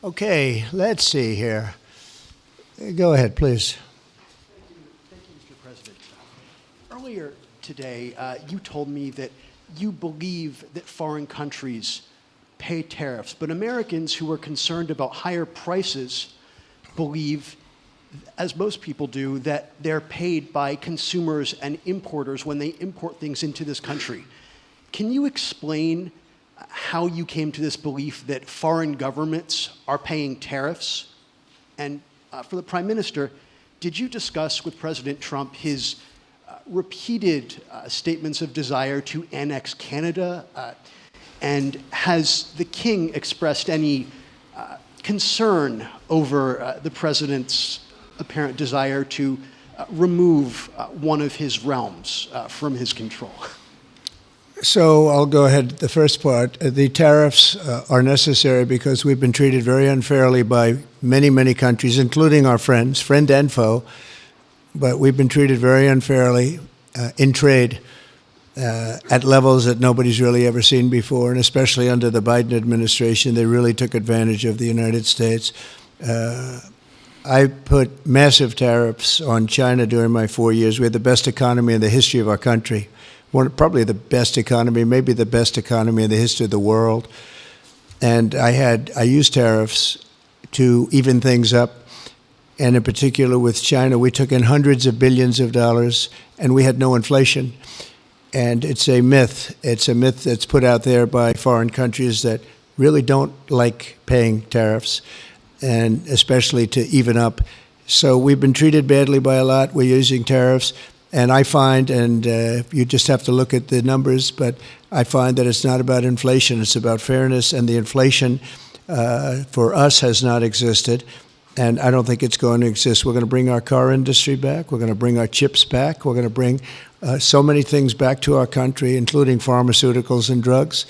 Okay, let's see here. Go ahead, please. Thank you, Mr. President. Earlier today, you told me that you believe that foreign countries pay tariffs, but Americans who are concerned about higher prices believe, as most people do, that they're paid by consumers and importers when they import things into this country. Can you explain how you came to this belief that foreign governments are paying tariffs? And for the Prime Minister, did you discuss with President Trump his repeated statements of desire to annex Canada? And has the King expressed any concern over the President's apparent desire to remove one of his realms from his control? So I'll go ahead. The first part, the tariffs are necessary because we've been treated very unfairly by many, many countries, including our friends, friend and foe. But we've been treated very unfairly in trade at levels that nobody's really ever seen before, and especially under the Biden administration, they really took advantage of the United States. I put massive tariffs on China during my 4 years. We had the best economy in the history of our country. Probably the best economy, maybe the best economy in the history of the world. And I used tariffs to even things up. And in particular with China, we took in hundreds of billions of dollars and we had no inflation. And it's a myth. It's a myth that's put out there by foreign countries that really don't like paying tariffs, and especially to even up. So we've been treated badly by a lot. We're using tariffs. And I find, and you just have to look at the numbers, but I find that it's not about inflation, it's about fairness, and the inflation for us has not existed, and I don't think it's going to exist. We're going to bring our car industry back, we're going to bring our chips back, we're going to bring so many things back to our country, including pharmaceuticals and drugs,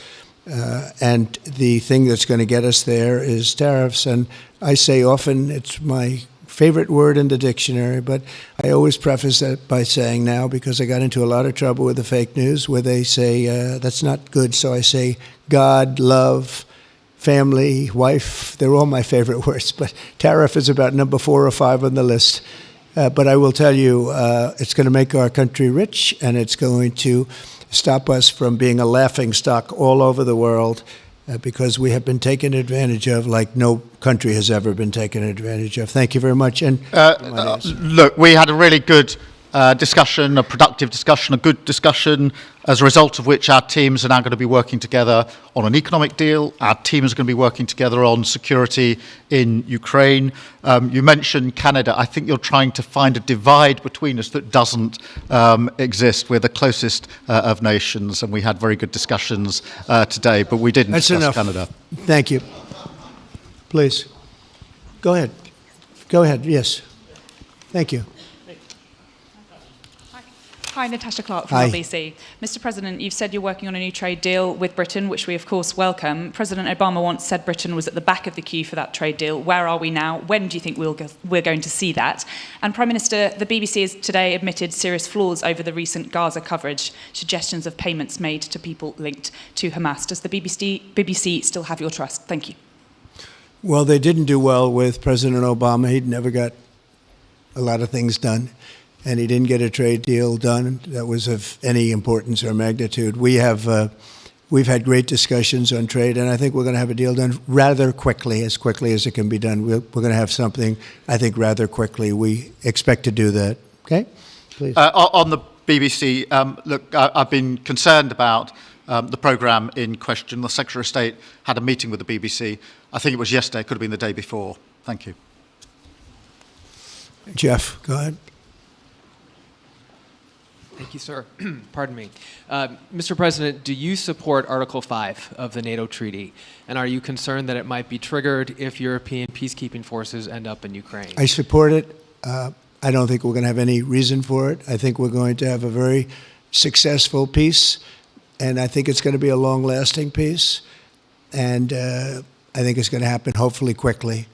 and the thing that's going to get us there is tariffs. And I say often, it's my favorite word in the dictionary, but I always preface that by saying now, because I got into a lot of trouble with the fake news where they say that's not good, so I say God, love, family, wife, they're all my favorite words, but tariff is about number 4 or 5 on the list. But I will tell you, it's going to make our country rich, and it's going to stop us from being a laughing stock all over the world, because we have been taken advantage of like no country has ever been taken advantage of. Thank you very much. And look, we had a really good discussion, a productive discussion, a good discussion, as a result of which our teams are now going to be working together on an economic deal. Our teams are going to be working together on security in Ukraine. You mentioned Canada. I think you're trying to find a divide between us that doesn't exist. We're the closest of nations, and we had very good discussions today, but we didn't discuss Canada. Thank you. Please. Go ahead. Go ahead. Yes. Thank you. Hi, Natasha Clark from LBC. Mr. President, you've said you're working on a new trade deal with Britain, which we of course welcome. President Obama once said Britain was at the back of the queue for that trade deal. Where are we now? When do you think we're going to see that? And Prime Minister, the BBC has today admitted serious flaws over the recent Gaza coverage, suggestions of payments made to people linked to Hamas. Does the BBC still have your trust? Thank you. Well, they didn't do well with President Obama. He'd never got a lot of things done, and he didn't get a trade deal done that was of any importance or magnitude. We've had great discussions on trade, and I think we're going to have a deal done rather quickly as it can be done. We're going to have something, I think, rather quickly. We expect to do that. Okay? Please. On the BBC, look, I've been concerned about the programme in question. The Secretary of State had a meeting with the BBC. I think it was yesterday, it could have been the day before. Thank you. Jeff, go ahead. Thank you, sir. Pardon me. Mr. President, do you support Article 5 of the NATO treaty? And are you concerned that it might be triggered if European peacekeeping forces end up in Ukraine? I support it. I don't think we're going to have any reason for it. I think we're going to have a very successful peace, and I think it's going to be a long-lasting peace. And I think it's going to happen hopefully quickly.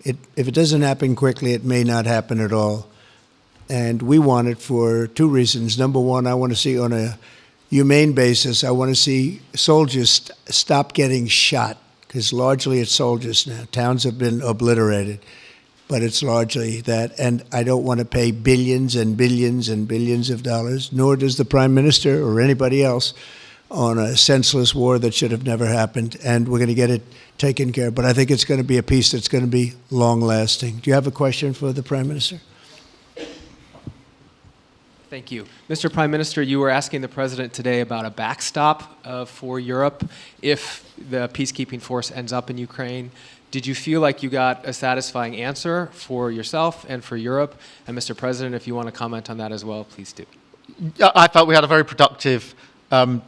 If it doesn't happen quickly, it may not happen at all. And we want it for 2 reasons. Number one, I want to see on a humane basis, I want to see soldiers stop getting shot, because largely it's soldiers now. Towns have been obliterated, but it's largely that. And I don't want to pay billions and billions and billions of dollars, nor does the Prime Minister or anybody else, on a senseless war that should have never happened. And we're going to get it taken care of. But I think it's going to be a peace that's going to be long-lasting. Do you have a question for the Prime Minister? Thank you. Mr. Prime Minister, you were asking the President today about a backstop for Europe if the peacekeeping force ends up in Ukraine. Did you feel like you got a satisfying answer for yourself and for Europe? And Mr. President, if you want to comment on that as well, please do. I felt we had a very productive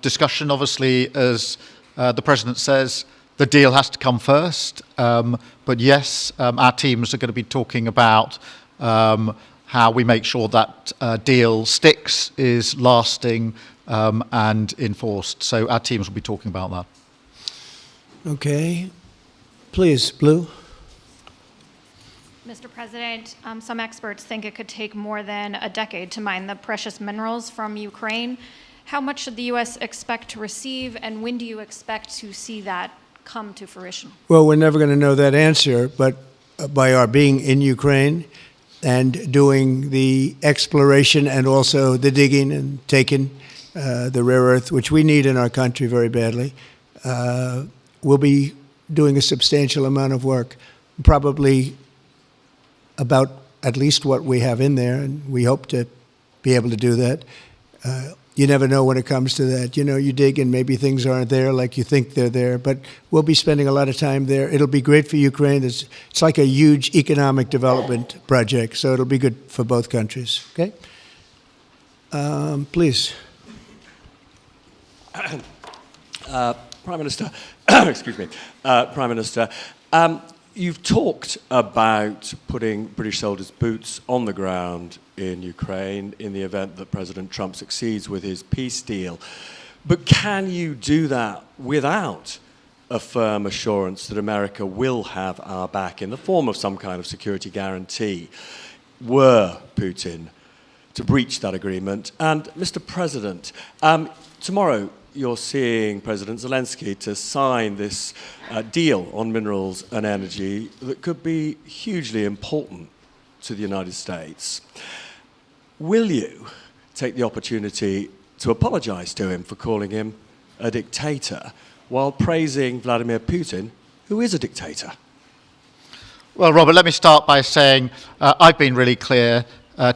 discussion. Obviously, as the President says, the deal has to come first. But yes, our teams are going to be talking about how we make sure that deal sticks, is lasting and enforced. So our teams will be talking about that. Okay. Please, Blue. Mr. President, some experts think it could take more than a decade to mine the precious minerals from Ukraine. How much should the U.S. expect to receive, and when do you expect to see that come to fruition? Well, we're never going to know that answer, but by our being in Ukraine and doing the exploration and also the digging and taking the rare earth, which we need in our country very badly, we'll be doing a substantial amount of work, probably about at least what we have in there, and we hope to be able to do that. You never know when it comes to that. You know, you dig and maybe things aren't there like you think they're there, but we'll be spending a lot of time there. It'll be great for Ukraine. It's like a huge economic development project, so it'll be good for both countries. Okay? Please. Prime Minister, excuse me, Prime Minister, you've talked about putting British soldiers' boots on the ground in Ukraine in the event that President Trump succeeds with his peace deal. But can you do that without a firm assurance that America will have our back in the form of some kind of security guarantee were Putin to breach that agreement? And Mr. President, tomorrow you're seeing President Zelensky to sign this deal on minerals and energy that could be hugely important to the United States. Will you take the opportunity to apologize to him for calling him a dictator while praising Vladimir Putin, who is a dictator? Well, Robert, let me start by saying I've been really clear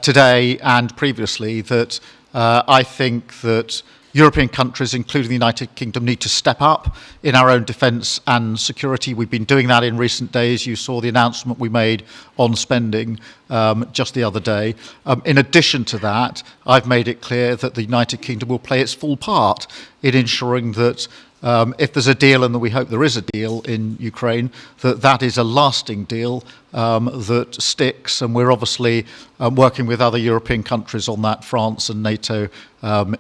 today and previously that I think that European countries, including the United Kingdom, need to step up in our own defence and security. We've been doing that in recent days. You saw the announcement we made on spending just the other day. In addition to that, I've made it clear that the United Kingdom will play its full part in ensuring that if there's a deal, and we hope there is a deal in Ukraine, that is a lasting deal that sticks. And we're obviously working with other European countries on that, France and NATO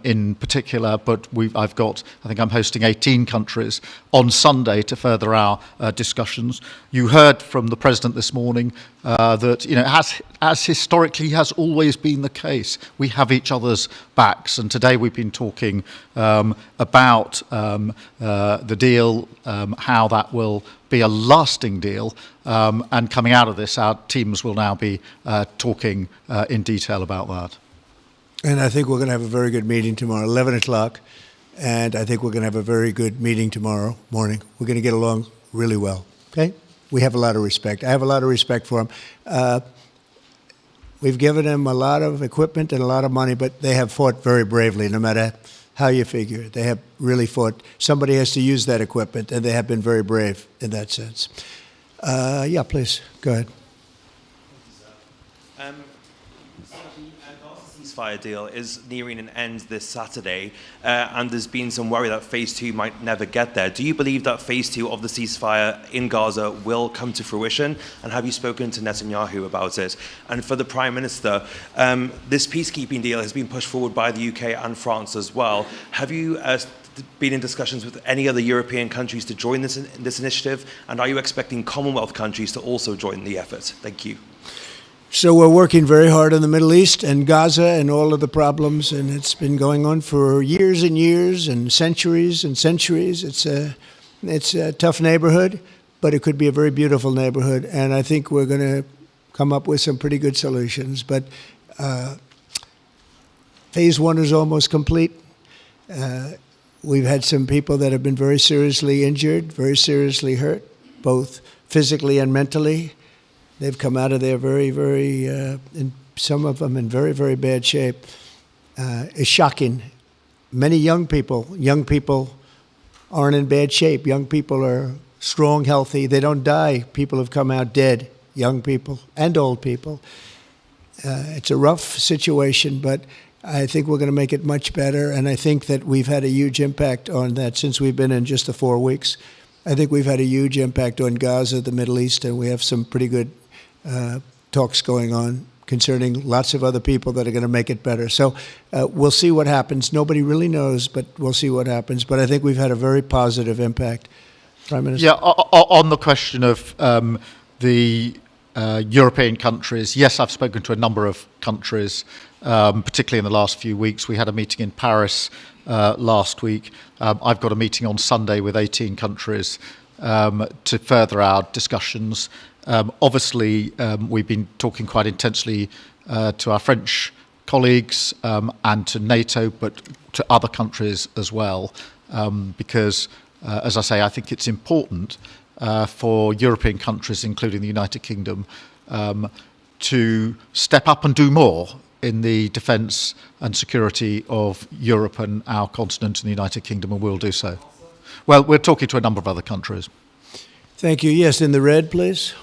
in particular. But I think I'm hosting 18 countries on Sunday to further our discussions. You heard from the President this morning that, you know, as historically has always been the case, we have each other's backs. And today we've been talking about the deal, how that will be a lasting deal. And coming out of this, our teams will now be talking in detail about that. And I think we're going to have a very good meeting tomorrow, 11 o'clock. And I think we're going to have a very good meeting tomorrow morning. We're going to get along really well. Okay? We have a lot of respect. I have a lot of respect for them. We've given them a lot of equipment and a lot of money, but they have fought very bravely, no matter how you figure it. They have really fought. Somebody has to use that equipment, and they have been very brave in that sense. Yeah, please, go ahead. The ceasefire deal is nearing an end this Saturday, and there's been some worry that phase 2 might never get there. Do you believe that phase 2 of the ceasefire in Gaza will come to fruition? And have you spoken to Netanyahu about it? And for the Prime Minister, this peacekeeping deal has been pushed forward by the UK and France as well. Have you been in discussions with any other European countries to join this initiative? And are you expecting Commonwealth countries to also join the effort? Thank you. So we're working very hard in the Middle East and Gaza and all of the problems, and it's been going on for years and years and centuries and centuries. It's It's a tough neighborhood, but it could be a very beautiful neighborhood, and I think we're going to come up with some pretty good solutions. But phase one is almost complete. We've had some people that have been very seriously injured, very seriously hurt, both physically and mentally. They've come out of there and some of them in very, very bad shape. It's shocking. Many young people aren't in bad shape. Young people are strong, healthy. They don't die. People have come out dead, young people and old people. It's a rough situation, but I think we're going to make it much better, and I think that we've had a huge impact on that since we've been in just the 4 weeks. I think we've had a huge impact on Gaza, the Middle East, and we have some pretty good talks going on concerning lots of other people that are going to make it better. So we'll see what happens. Nobody really knows, but we'll see what happens. But I think we've had a very positive impact. Prime Minister? Yeah, on the question of the European countries, yes, I've spoken to a number of countries, particularly in the last few weeks. We had a meeting in Paris last week. I've got a meeting on Sunday with 18 countries to further our discussions. Obviously, we've been talking quite intensely to our French colleagues and to NATO, but to other countries as well, because, as I say, I think it's important for European countries, including the United Kingdom, to step up and do more in the defence and security of Europe and our continent and the United Kingdom, and we'll do so. Well, we're talking to a number of other countries. Thank you. Yes, in the red, please.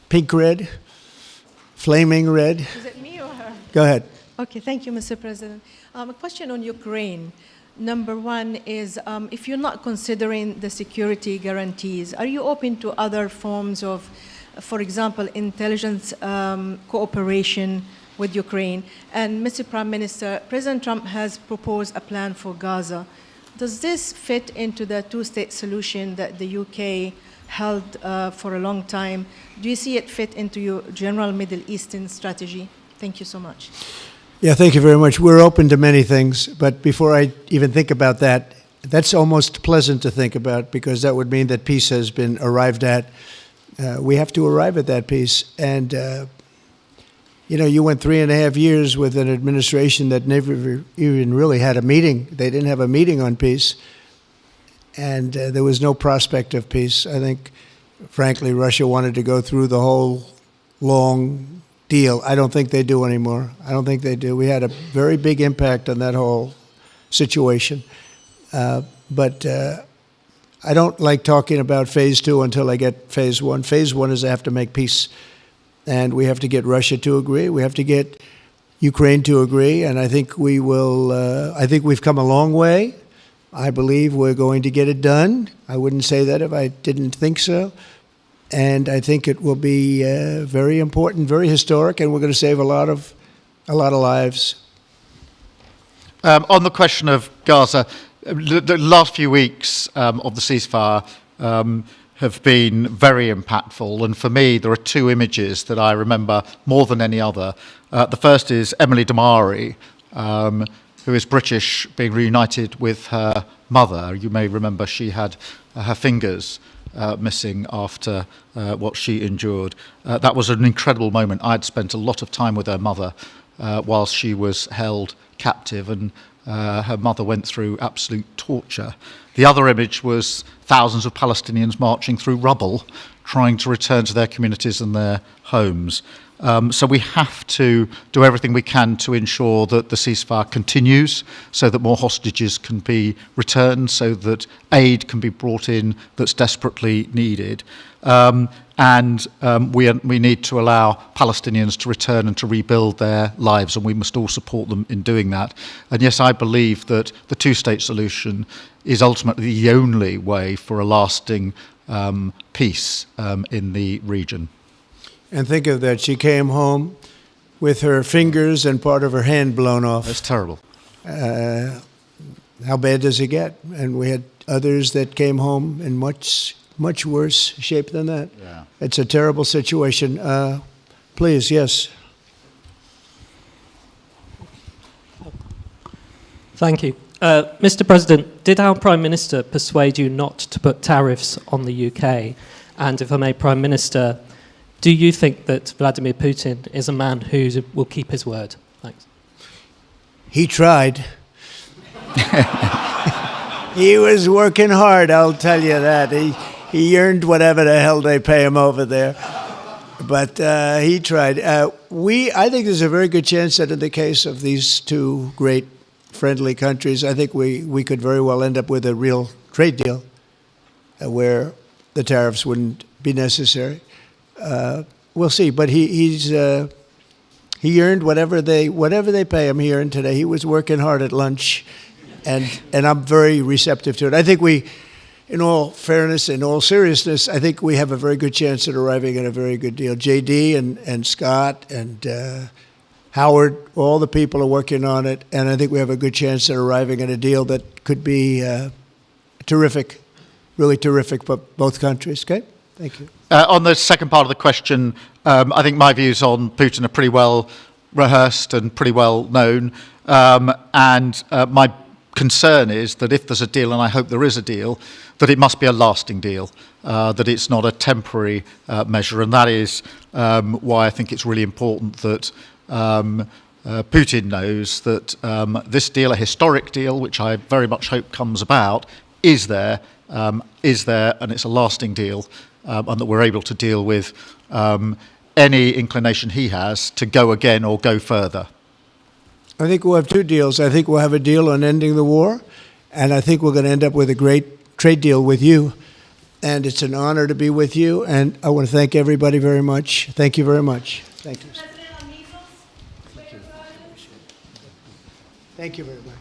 Pink red, flaming red. Is it me or her? Go ahead. Okay, thank you, Mr. President. A question on Ukraine. Number one is, if you're not considering the security guarantees, are you open to other forms of, for example, intelligence cooperation with Ukraine? And Mr. Prime Minister, President Trump has proposed a plan for Gaza. Does this fit into the two-state solution that the UK held for a long time? Do you see it fit into your general Middle Eastern strategy? Thank you so much. Yeah, thank you very much. We're open to many things, but before I even think about that, that's almost pleasant to think about because that would mean that peace has been arrived at. We have to arrive at that peace. And, you know, you went 3.5 years with an administration that never even really had a meeting. They didn't have a meeting on peace. And there was no prospect of peace. I think, frankly, Russia wanted to go through the whole long deal. I don't think they do anymore. I don't think they do. We had a very big impact on that whole situation. But I don't like talking about phase two until I get phase one. Phase one is I have to make peace. And we have to get Russia to agree. We have to get Ukraine to agree. And I think we will, I think we've come a long way. I believe we're going to get it done. I wouldn't say that if I didn't think so. And I think it will be very important, very historic, and we're going to save a lot of lives. On the question of Gaza, the last few weeks of the ceasefire have been very impactful. And for me, there are two images that I remember more than any other. The first is Emily Damari, who is British, being reunited with her mother. You may remember she had her fingers missing after what she endured. That was an incredible moment. I'd spent a lot of time with her mother whilst she was held captive, and her mother went through absolute torture. The other image was thousands of Palestinians marching through rubble, trying to return to their communities and their homes. So we have to do everything we can to ensure that the ceasefire continues, so that more hostages can be returned, so that aid can be brought in that's desperately needed. And we need to allow Palestinians to return and to rebuild their lives, and we must all support them in doing that. And yes, I believe that the two-state solution is ultimately the only way for a lasting peace in the region. And think of that, she came home with her fingers and part of her hand blown off. That's terrible. How bad does it get? And we had others that came home in much worse shape than that. Yeah. It's a terrible situation. Please, yes. Thank you. Mr. President, did our Prime Minister persuade you not to put tariffs on the UK? And if I may, Prime Minister, do you think that Vladimir Putin is a man who will keep his word? Thanks. He tried. He was working hard, I'll tell you that. He earned whatever the hell they pay him over there. But he tried. I think there's a very good chance that in the case of these two great friendly countries, I think we could very well end up with a real trade deal where the tariffs wouldn't be necessary. We'll see. But he earned whatever they pay him. He earned today. He was working hard at lunch, and I'm very receptive to it. I think in all fairness, in all seriousness, I think we have a very good chance at arriving at a very good deal. JD and Scott and Howard, all the people are working on it, and I think we have a good chance at arriving at a deal that could be terrific, really terrific for both countries. Okay? Thank you. On the second part of the question, I think my views on Putin are pretty well rehearsed and pretty well known, and my concern is that if there's a deal, and I hope there is a deal, that it must be a lasting deal, that it's not a temporary measure, and that is why I think it's really important that Putin knows that this deal, a historic deal, which I very much hope comes about, is there, and it's a lasting deal, and that we're able to deal with any inclination he has to go again or go further. I think we'll have two deals. I think we'll have a deal on ending the war, and I think we're going to end up with a great trade deal with you. And it's an honor to be with you, and I want to thank everybody very much. Thank you very much. Thank you. Thank you very much.